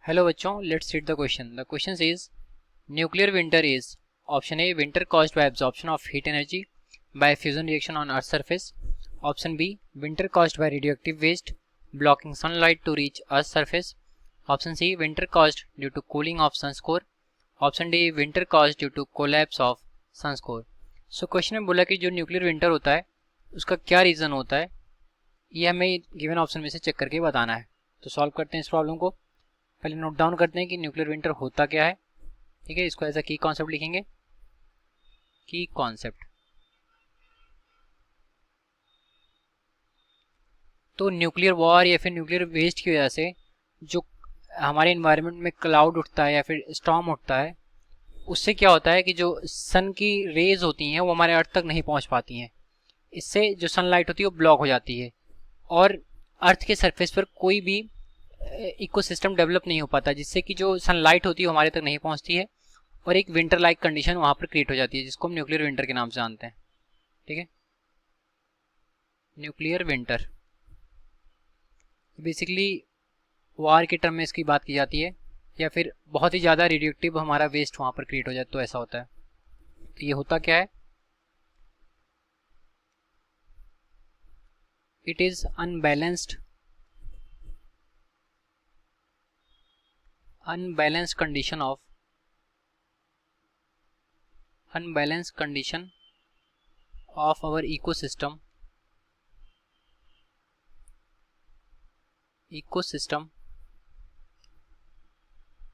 Hello बच्चों, let's read the question. The question is nuclear winter is option A winter caused by absorption of heat energy by fusion reaction on earth surface. Option B winter caused by radioactive waste blocking sunlight to reach earth surface. Option C winter caused due to cooling of sun's core. Option D winter caused due to collapse of sun's core. So question में बोला कि जो nuclear winter होता है उसका क्या reason होता है, ये हमें गिवन ऑप्शन में से चेक करके बताना है. तो सॉल्व करते हैं इस प्रॉब्लम को. पहले नोट डाउन करते हैं कि न्यूक्लियर विंटर होता क्या है. ठीक है, इसको एज अ की कॉन्सेप्ट लिखेंगे. की कॉन्सेप्ट. तो न्यूक्लियर वॉर या फिर न्यूक्लियर वेस्ट की वजह से जो हमारे इन्वायरमेंट में क्लाउड उठता है या फिर स्टॉर्म उठता है, उससे क्या होता है कि जो सन की रेज होती हैं वो हमारे अर्थ तक नहीं पहुंच पाती हैं. इससे जो सनलाइट होती है वो ब्लॉक हो जाती है और अर्थ के सरफेस पर कोई भी इकोसिस्टम डेवलप नहीं हो पाता, जिससे कि जो सनलाइट होती है वो हमारे तक नहीं पहुंचती है और एक विंटर लाइक कंडीशन वहां पर क्रिएट हो जाती है, जिसको हम न्यूक्लियर विंटर के नाम से जानते हैं. ठीक है, न्यूक्लियर विंटर बेसिकली वार के टर्म में इसकी बात की जाती है, या फिर बहुत ही ज़्यादा रेडियोएक्टिव हमारा वेस्ट वहां पर क्रिएट हो जाए तो ऐसा होता है. तो ये होता क्या है? It is unbalanced condition of our ecosystem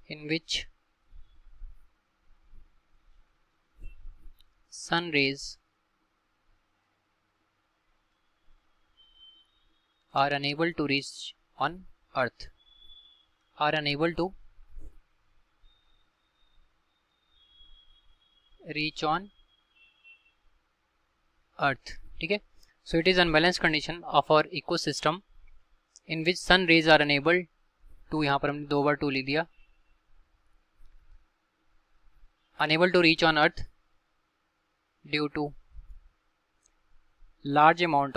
in which sun rays are unable to reach on earth ठीक है. So it is unbalance condition of our ecosystem in which sun rays are unable to, यहाँ पर हमने 2 बार to लिख दिया, unable to reach on earth due to large amount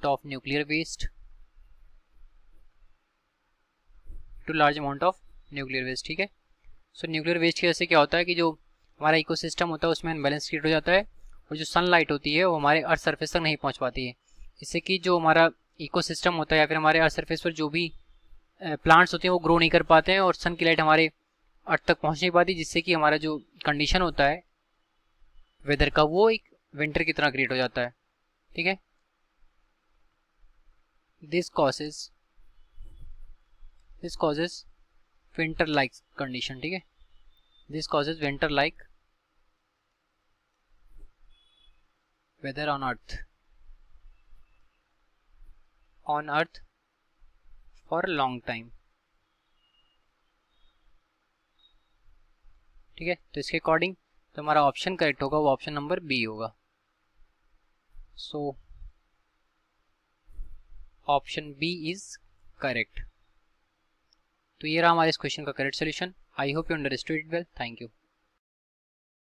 of nuclear waste ठीक है. सो न्यूक्लियर वेस्ट की वजह से क्या होता है कि जो हमारा इकोसिस्टम होता है उसमें अनबैलेंस क्रिएट हो जाता है और जो सनलाइट होती है वो हमारे अर्थ सरफेस तक नहीं पहुंच पाती है. इससे कि जो हमारा इकोसिस्टम होता है या फिर हमारे अर्थ सरफेस पर जो भी प्लांट्स होते हैं वो ग्रो नहीं कर पाते हैं और सन की लाइट हमारे अर्थ तक पहुंच नहीं पाती, जिससे कि हमारा जो कंडीशन होता है वेदर का वो एक विंटर की तरह क्रिएट हो जाता है. ठीक है, this causes winter like condition. ठीक है, this causes winter like weather on earth for long time. ठीक है, तो इसके अकॉर्डिंग तो हमारा ऑप्शन करेक्ट होगा, वो ऑप्शन नंबर बी होगा. So option B is correct. तो ये रहा हमारे इस क्वेश्चन का correct solution. I hope you understood it well. Thank you.